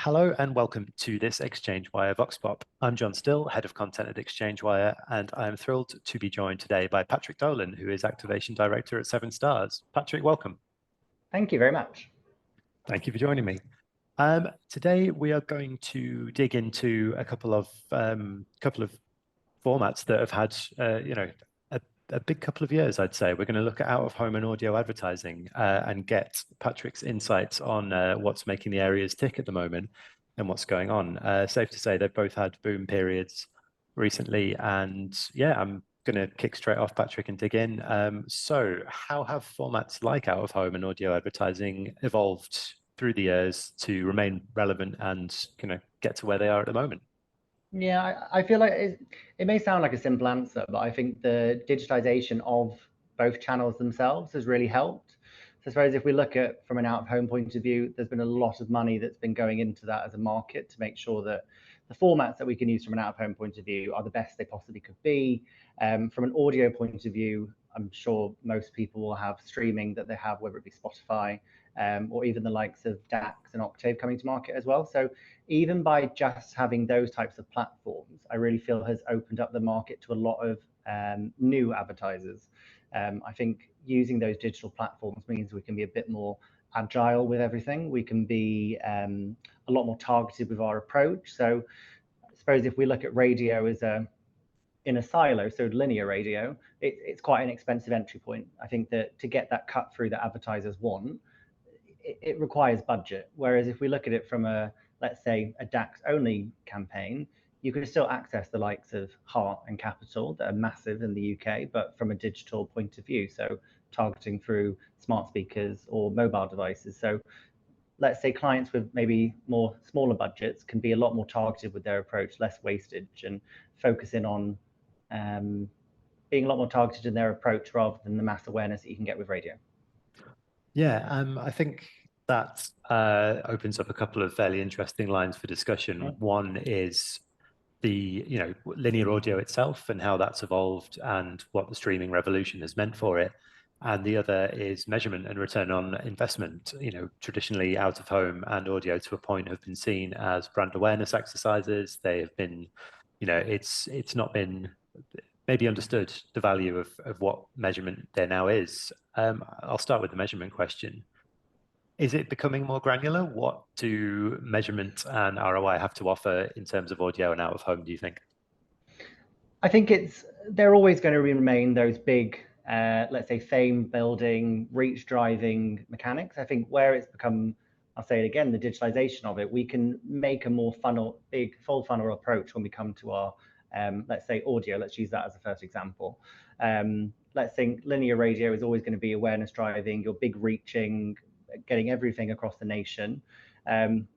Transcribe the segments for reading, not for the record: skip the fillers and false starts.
Hello and welcome to this ExchangeWire VoxPop. I'm John Still, Head of Content at ExchangeWire, and I'm thrilled to be joined today by Patrick Dolan, who is Activation Director at 7stars. Patrick, welcome. Thank you very much. Thank you for joining me. Today we are going to dig into a couple of formats that have had, a big couple of years, I'd say. We're going to look at out-of-home and audio advertising and get Patrick's insights on what's making the areas tick at the moment and what's going on. Safe to say they've both had boom periods recently. And yeah, I'm going to kick straight off, Patrick, and dig in. So how have formats like out-of-home and audio advertising evolved through the years to remain relevant and get to where they are at the moment? Yeah, I feel like it may sound like a simple answer, but I think the digitization of both channels themselves has really helped. So I suppose if we look at from an out-of-home point of view, there's been a lot of money that's been going into that as a market to make sure that the formats that we can use from an out-of-home point of view are the best they possibly could be. From an audio point of view, I'm sure most people will have streaming that they have, whether it be Spotify or even the likes of DAX and Octave coming to market as well. So even by just having those types of platforms, I really feel has opened up the market to a lot of new advertisers. I think using those digital platforms means we can be a bit more agile with everything. We can be a lot more targeted with our approach. So I suppose if we look at radio as in a silo, so linear radio, it's quite an expensive entry point. I think that to get that cut through that advertisers want, it requires budget. Whereas if we look at it from let's say a DAX only campaign, you can still access the likes of Heart and Capital that are massive in the UK, but from a digital point of view, so targeting through smart speakers or mobile devices. So let's say clients with maybe more smaller budgets can be a lot more targeted with their approach, less wastage, and focusing on being a lot more targeted in their approach rather than the mass awareness that you can get with radio. Yeah, I think that opens up a couple of fairly interesting lines for discussion. Yeah. One is the linear audio itself and how that's evolved and what the streaming revolution has meant for it. And the other is measurement and return on investment. Traditionally out of home and audio to a point have been seen as brand awareness exercises. They have been, it's not been maybe understood the value of what measurement there now is. I'll start with the measurement question. Is it becoming more granular? What do measurement and ROI have to offer in terms of audio and out of home, do you think? I think they're always going to remain those big, let's say, fame building, reach driving mechanics. I think where it's become, I'll say it again, the digitalization of it, we can make a more big full funnel approach when we come to our let's say audio. Let's use that as a first example. Let's think linear radio is always going to be awareness driving, your big reaching, getting everything across the nation.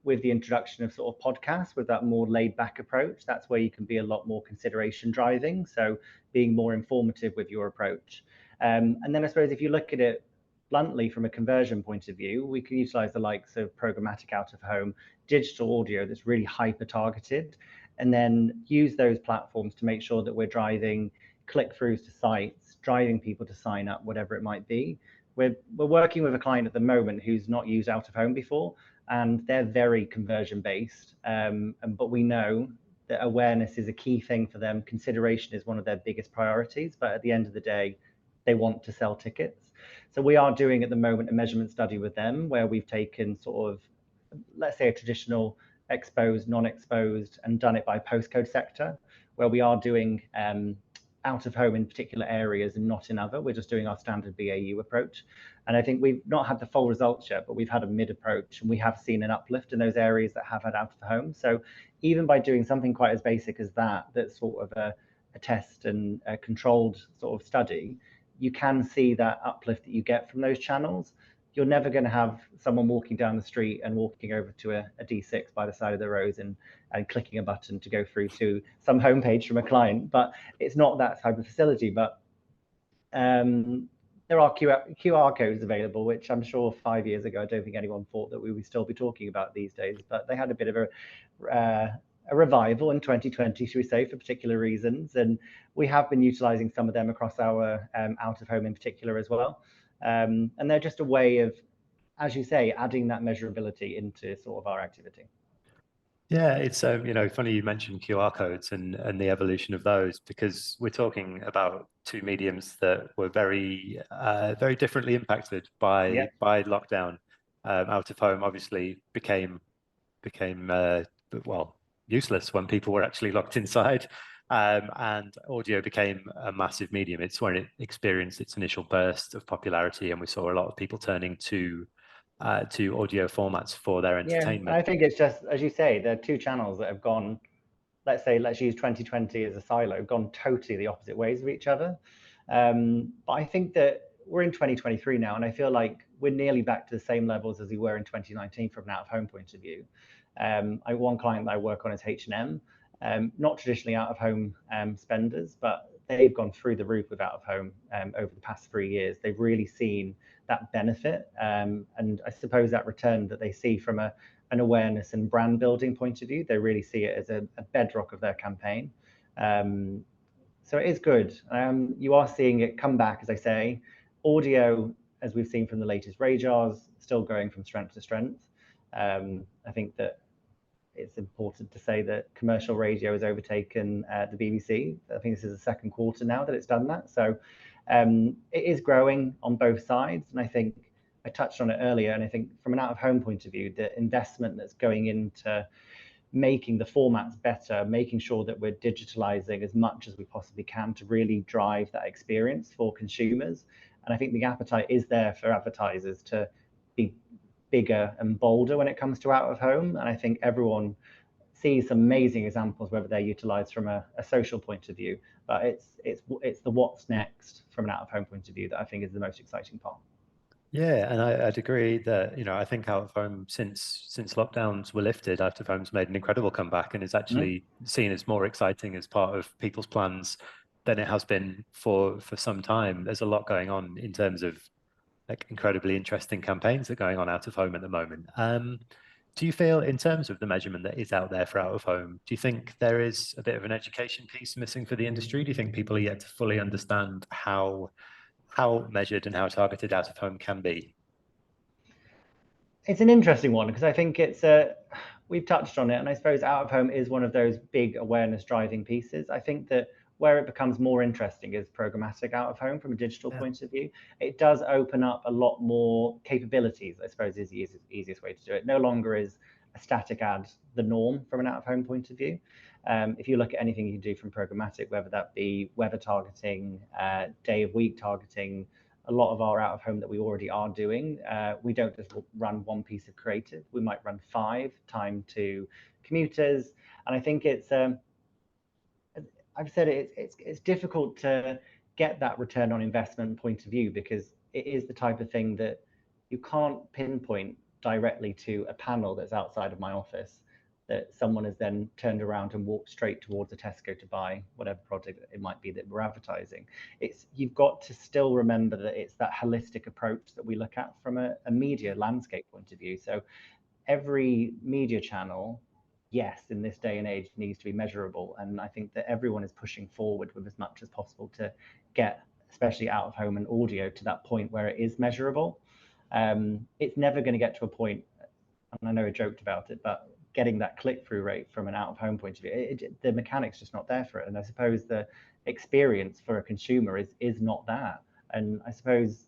With the introduction of sort of podcasts, with that more laid back approach, that's where you can be a lot more consideration driving. So being more informative with your approach. And then I suppose if you look at it bluntly from a conversion point of view, we can utilize the likes of programmatic out of home, digital audio that's really hyper targeted, and then use those platforms to make sure that we're driving click-throughs to sites, driving people to sign up, whatever it might be. We're working with a client at the moment who's not used out of home before, and they're very conversion based. But we know that awareness is a key thing for them. Consideration is one of their biggest priorities, but at the end of the day, they want to sell tickets. So we are doing at the moment a measurement study with them where we've taken sort of, let's say, a traditional exposed, non-exposed, and done it by postcode sector, where we are doing out of home in particular areas and not in other. We're just doing our standard BAU approach. And I think we've not had the full results yet, but we've had a mid approach, and we have seen an uplift in those areas that have had out of home. So even by doing something quite as basic as that, that's sort of a test and a controlled sort of study, you can see that uplift that you get from those channels. You're never going to have someone walking down the street and walking over to a D6 by the side of the road and clicking a button to go through to some homepage from a client, but it's not that type of facility. But there are QR codes available, which I'm sure 5 years ago, I don't think anyone thought that we would still be talking about these days, but they had a bit of a revival in 2020, should we say, for particular reasons. And we have been utilizing some of them across our out of home in particular as well. And they're just a way of, as you say, adding that measurability into sort of our activity. Yeah, it's funny you mentioned QR codes and the evolution of those, because we're talking about two mediums that were very differently impacted Yeah. by lockdown. Out of home obviously became well useless when people were actually locked inside, and audio became a massive medium. It's when it experienced its initial burst of popularity, and we saw a lot of people turning to audio formats for their Yeah, and entertainment. I think it's just, as you say, there are two channels that have gone, let's say, let's use 2020 as a silo, gone totally the opposite ways of each other. But I think that we're in 2023 now, and I feel like we're nearly back to the same levels as we were in 2019 from an out-of-home point of view. One client that I work on is H&M, not traditionally out-of-home spenders, but they've gone through the roof with out-of-home over the past 3 years. They've really seen that benefit, and I suppose that return that they see from an awareness and brand building point of view, they really see it as a bedrock of their campaign. So it is good. You are seeing it come back, as I say. Audio, as we've seen from the latest radars, still going from strength to strength. I think that it's important to say that commercial radio has overtaken the BBC. I think this is the second quarter now that it's done that. So it is growing on both sides. And I think I touched on it earlier. And I think from an out-of-home point of view, the investment that's going into making the formats better, making sure that we're digitalizing as much as we possibly can to really drive that experience for consumers. And I think the appetite is there for advertisers to be bigger and bolder when it comes to out of home. And I think everyone sees some amazing examples, whether they're utilized from a social point of view, but it's the what's next from an out of home point of view that I think is the most exciting part. Yeah, and I'd agree that, I think out of home, since lockdowns were lifted, out of home's made an incredible comeback and is Mm. actually seen as more exciting as part of people's plans than it has been for some time. There's a lot going on in terms of like incredibly interesting campaigns that are going on out of home at the moment. Do you feel, in terms of the measurement that is out there for out of home, do you think there is a bit of an education piece missing for the industry? Do you think people are yet to fully understand how measured and how targeted out of home can be? It's an interesting one because I think we've touched on it, and I suppose out of home is one of those big awareness driving pieces. I think that where it becomes more interesting is programmatic out of home from a digital Yeah. point of view. It does open up a lot more capabilities, I suppose is the easiest way to do it. No longer is a static ad the norm from an out of home point of view. If you look at anything you can do from programmatic, whether that be weather targeting, day of week targeting, a lot of our out of home that we already are doing, we don't just run one piece of creative. We might run 5 time to commuters. And I think I've said it's difficult to get that return on investment point of view because it is the type of thing that you can't pinpoint directly to a panel that's outside of my office that someone has then turned around and walked straight towards a Tesco to buy whatever product it might be that we're advertising. You've got to still remember that it's that holistic approach that we look at from a media landscape point of view. So every media channel, yes, in this day and age needs to be measurable. And I think that everyone is pushing forward with as much as possible to get, especially out of home and audio, to that point where it is measurable. It's never going to get to a point, and I know I joked about it, but getting that click-through rate from an out-of-home point of view, the mechanics just not there for it. And I suppose the experience for a consumer is not that. And I suppose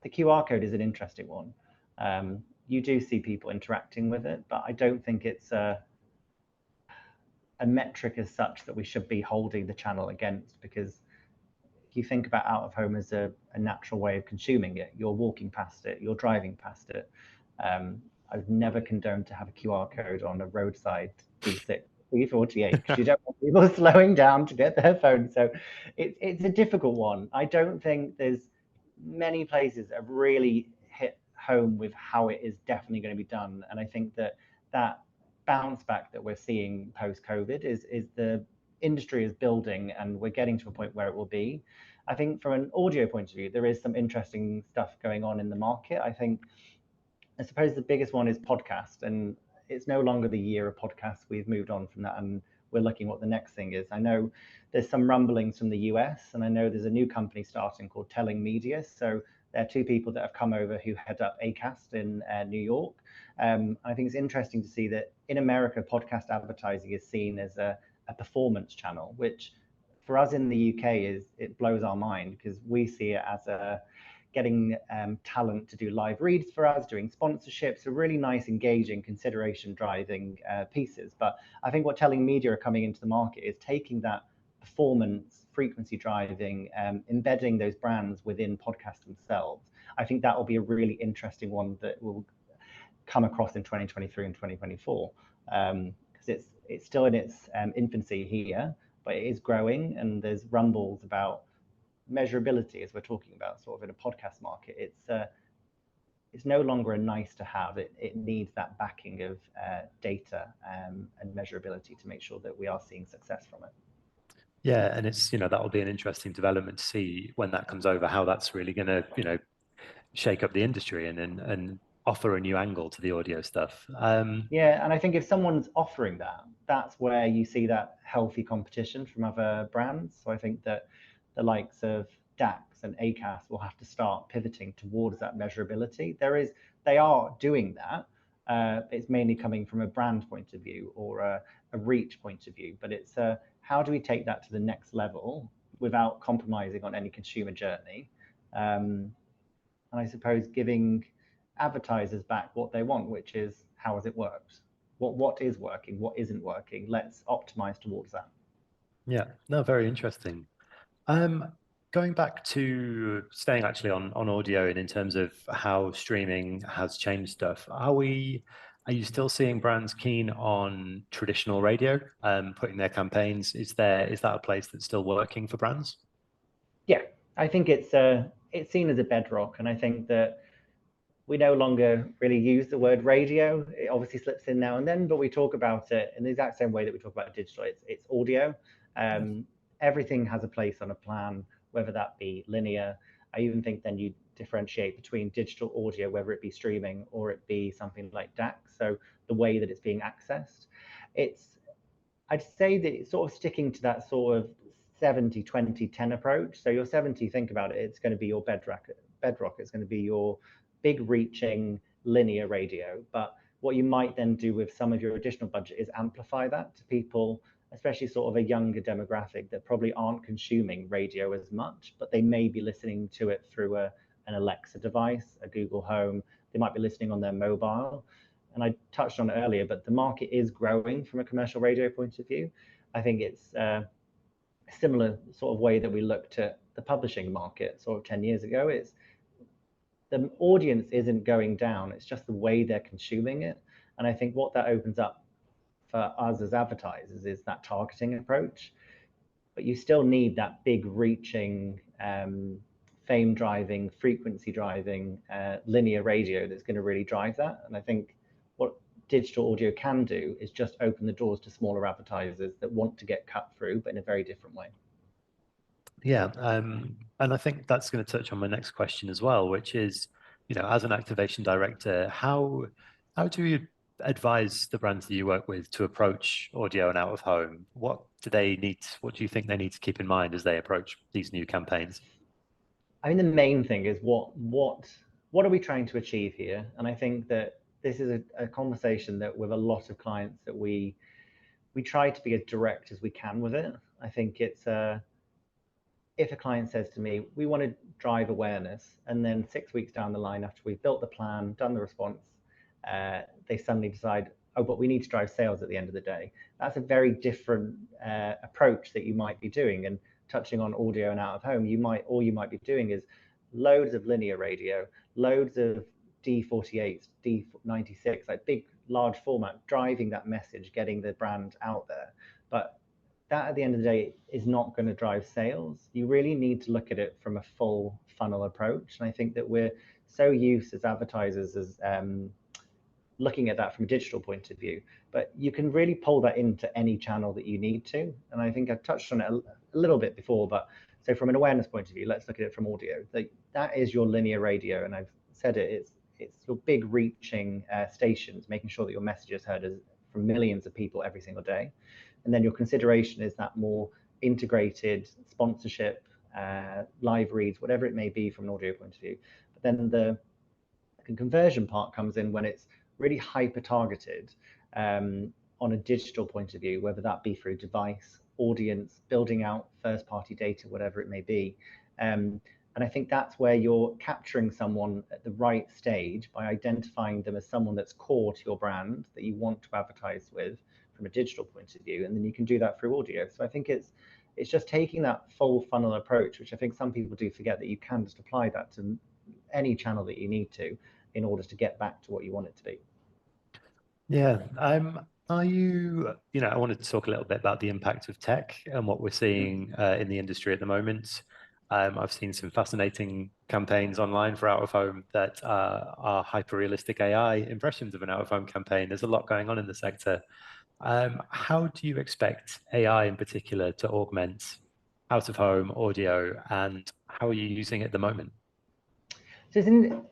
the QR code is an interesting one. You do see people interacting with it, but I don't think it's a metric as such that we should be holding the channel against, because if you think about out of home as a natural way of consuming it, you're walking past it, you're driving past it. I've never condoned to have a QR code on a roadside B6, B48 because you don't want people slowing down to get their phone. So it's a difficult one. I don't think there's many places that have really hit home with how it is definitely going to be done. And I think that bounce back that we're seeing post COVID is the industry is building, and we're getting to a point where it will be. I think from an audio point of view, there is some interesting stuff going on in the market. I suppose the biggest one is podcast, and it's no longer the year of podcasts. We've moved on from that, and we're looking what the next thing is. I know There's some rumblings from the US, and I know there's a new company starting called Telling Media. So there are two people that have come over who head up Acast in New York. I think it's interesting to see that in America, podcast advertising is seen as a performance channel, which for us in the UK it blows our mind, because we see it as getting talent to do live reads for us, doing sponsorships, so really nice, engaging, consideration driving pieces. But I think what Telling Media are coming into the market is taking that performance, frequency driving, embedding those brands within podcasts themselves. I think that will be a really interesting one that will come across in 2023 and 2024, because it's still in its infancy here, but it is growing, and there's rumbles about measurability, as we're talking about sort of in a podcast market. It's no longer a nice to have. It needs that backing of data and measurability to make sure that we are seeing success from it. Yeah, and it's, that will be an interesting development to see when that comes over, how that's really going to, shake up the industry and offer a new angle to the audio stuff. Yeah, and I think if someone's offering that, that's where you see that healthy competition from other brands. So I think that the likes of DAX and Acast will have to start pivoting towards that measurability. They are doing that. It's mainly coming from a brand point of view or a reach point of view, but it's how do we take that to the next level without compromising on any consumer journey? And I suppose giving advertisers back what they want, which is how has it worked? What is working? What isn't working? Let's optimize towards that. Yeah, no, very interesting. Going back to staying actually on audio and in terms of how streaming has changed stuff, are you still seeing brands keen on traditional radio, putting their campaigns? Is that a place that's still working for brands? Yeah, I think it's seen as a bedrock, and I think that we no longer really use the word radio. It obviously slips in now and then, but we talk about it in the exact same way that we talk about digital. It's audio. Everything has a place on a plan, whether that be linear. I even think then you differentiate between digital audio, whether it be streaming or it be something like DAX. So the way that it's being accessed, I'd say that it's sort of sticking to that sort of 70-20-10 approach. So your 70, think about it, it's going to be your bedrock. It's going to be your big reaching linear radio. But what you might then do with some of your additional budget is amplify that to people, especially sort of a younger demographic that probably aren't consuming radio as much, but they may be listening to it through an Alexa device, a Google Home. They might be listening on their mobile. And I touched on it earlier, but the market is growing from a commercial radio point of view. I think it's a similar sort of way that we looked at the publishing market sort of 10 years ago. It's the audience isn't going down, it's just the way they're consuming it. And I think what that opens up for us as advertisers is that targeting approach. But you still need that big reaching, fame driving, frequency driving, linear radio that's going to really drive that. And I think what digital audio can do is just open the doors to smaller advertisers that want to get cut through, but in a very different way. Yeah, and I think that's going to touch on my next question as well, which is, as an activation director, how do you advise the brands that you work with to approach audio and out of home? What do you think they need to keep in mind as they approach these new campaigns? I mean, the main thing is what are we trying to achieve here? And I think that this is a conversation that with a lot of clients that we try to be as direct as we can with it. I think it's if a client says to me, we want to drive awareness, and then 6 weeks down the line after we've built the plan, done the response, they suddenly decide, oh, but we need to drive sales at the end of the day. That's a very different approach that you might be doing. And touching on audio and out of home, all you might be doing is loads of linear radio, loads of D48s, D96, like big, large format, driving that message, getting the brand out there. But that at the end of the day is not going to drive sales. You really need to look at it from a full funnel approach. And I think that we're so used as advertisers as looking at that from a digital point of view, but you can really pull that into any channel that you need to. And I think I touched on it a little bit before, but so from an awareness point of view, let's look at it from audio. That is your linear radio. And I've said it's your big reaching stations, making sure that your message is heard from millions of people every single day. And then your consideration is that more integrated sponsorship, live reads, whatever it may be from an audio point of view. But then the conversion part comes in when it's really hyper targeted on a digital point of view, whether that be through device, audience, building out first party data, whatever it may be. And I think that's where you're capturing someone at the right stage by identifying them as someone that's core to your brand that you want to advertise with from a digital point of view. And then you can do that through audio. So I think it's just taking that full funnel approach, which I think some people do forget, that you can just apply that to any channel that you need to in order to get back to what you want it to be. Yeah. Are you, I wanted to talk a little bit about the impact of tech and what we're seeing in the industry at the moment. I've seen some fascinating campaigns online for out of home that are hyper realistic AI impressions of an out of home campaign. There's a lot going on in the sector. How do you expect AI in particular to augment out of home audio, and how are you using it at the moment? So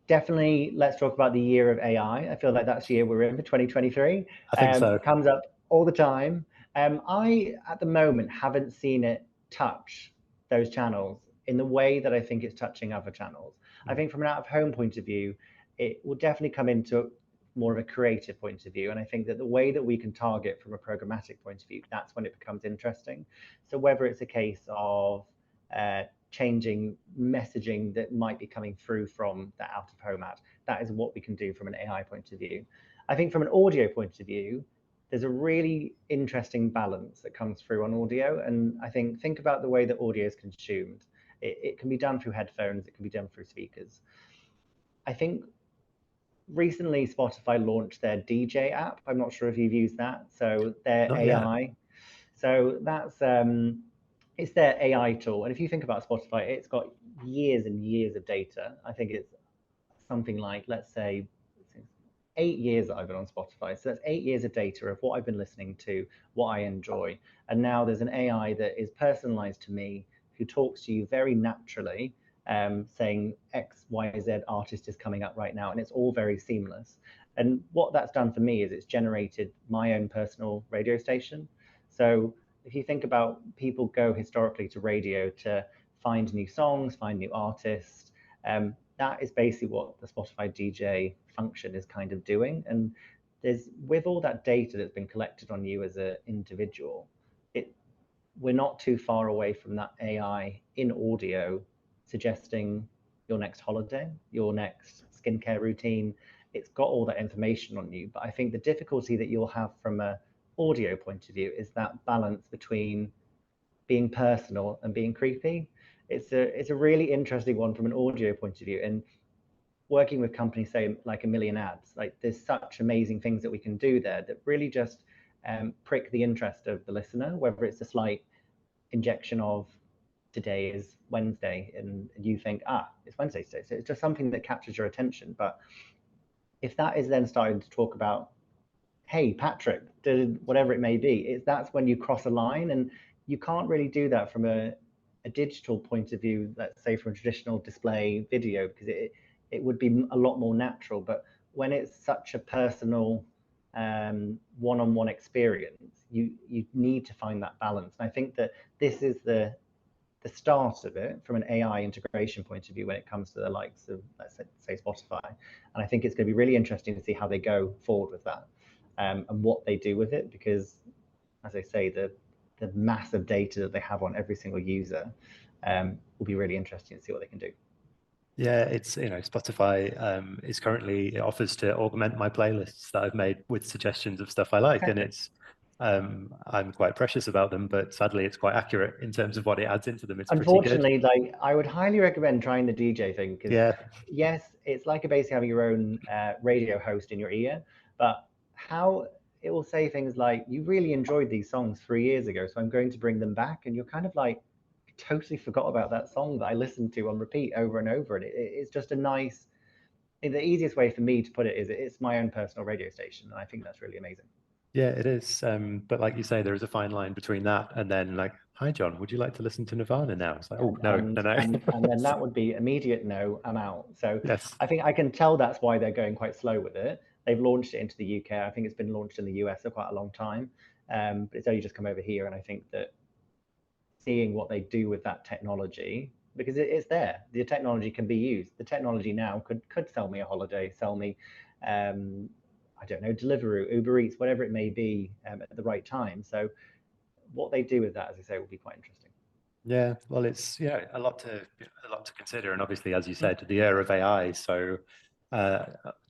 definitely, let's talk about the year of AI. I feel like that's the year we're in for 2023. I think so. It comes up all the time. I, at the moment, haven't seen it touch those channels in the way that I think it's touching other channels. I think from an out-of-home point of view, it will definitely come into more of a creative point of view. And I think that the way that we can target from a programmatic point of view, that's when it becomes interesting. So whether it's a case of changing messaging that might be coming through from that out of home ad, that is what we can do from an AI point of view. I think from an audio point of view, there's a really interesting balance that comes through on audio. And I think about the way that audio is consumed. It can be done through headphones, it can be done through speakers. I think recently Spotify launched their DJ app. I'm not sure if you've used that. So their Not AI. yet. So that's it's their AI tool. And if you think about Spotify, it's got years and years of data. I think it's something like, let's say, 8 years that I've been on Spotify. So that's 8 years of data of what I've been listening to, what I enjoy. And now there's an AI that is personalized to me, who talks to you very naturally, saying X, Y, Z artist is coming up right now. And it's all very seamless. And what that's done for me is it's generated my own personal radio station. So if you think about, people go historically to radio to find new songs, find new artists, that is basically what the Spotify DJ function is kind of doing. And there's, with all that data that's been collected on you as an individual, we're not too far away from that AI in audio suggesting your next holiday, your next skincare routine. It's got all that information on you. But I think the difficulty that you'll have from a audio point of view is that balance between being personal and being creepy. It's a really interesting one from an audio point of view. And working with companies, say like A Million Ads, like there's such amazing things that we can do there that really just prick the interest of the listener, whether it's a slight injection of today is Wednesday and you think, it's Wednesday today. So it's just something that captures your attention. But if that is then starting to talk about, hey, Patrick, whatever it may be, that's when you cross a line. And you can't really do that from a digital point of view, let's say from a traditional display video, because it would be a lot more natural. But when it's such a personal one-on-one experience, you need to find that balance. And I think that this is the start of it from an AI integration point of view when it comes to the likes of, let's say, Spotify. And I think it's going to be really interesting to see how they go forward with that and what they do with it, because, as I say, the massive data that they have on every single user will be really interesting to see what they can do. Yeah, it's, Spotify is currently, it offers to augment my playlists that I've made with suggestions of stuff I like, and it's I'm quite precious about them, but sadly it's quite accurate in terms of what it adds into them. It's unfortunately pretty good. Like, I would highly recommend trying the DJ thing, because yes, it's like basically having your own radio host in your ear, but how it will say things like, you really enjoyed these songs 3 years ago, so I'm going to bring them back, and you're kind of like, totally forgot about that song that I listened to on repeat over and over. And it's just a nice, the easiest way for me to put it is, it's my own personal radio station. And I think that's really amazing. Yeah, it is. But like you say, there is a fine line between that and then like, hi, John, would you like to listen to Nirvana now? It's like, oh, no. And then that would be immediate no, I'm out. So yes. I think I can tell that's why they're going quite slow with it. They've launched it into the UK. I think it's been launched in the US for quite a long time, but it's only just come over here. And I think that seeing what they do with that technology, because it's there. The technology can be used. The technology now could sell me a holiday, sell me, I don't know, Deliveroo, Uber Eats, whatever it may be, at the right time. So what they do with that, as I say, will be quite interesting. Yeah, well, it's a lot to consider, and obviously, as you said, the era of AI. So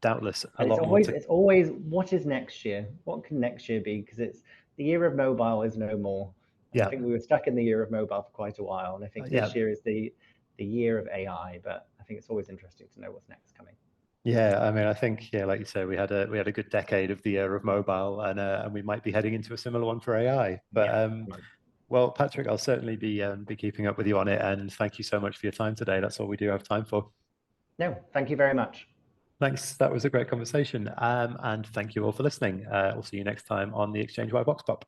doubtless a And lot more to. it's always what is next year? What can next year be? Because it's the year of mobile is no more. And I Yeah, think we were stuck in the year of mobile for quite a while. And I think yeah, this year is the year of AI. But I think it's always interesting to know what's next coming. yeah. I mean, I think like you say, we had a good decade of the era of mobile, and we might be heading into a similar one for AI. But Yeah. well, Patrick, I'll certainly be keeping up with you on it, and thank you so much for your time today. That's all we do have time for. No, thank you very much. Thanks. That was a great conversation. And thank you all for listening. We'll see you next time on the ExchangeWire VoxPop.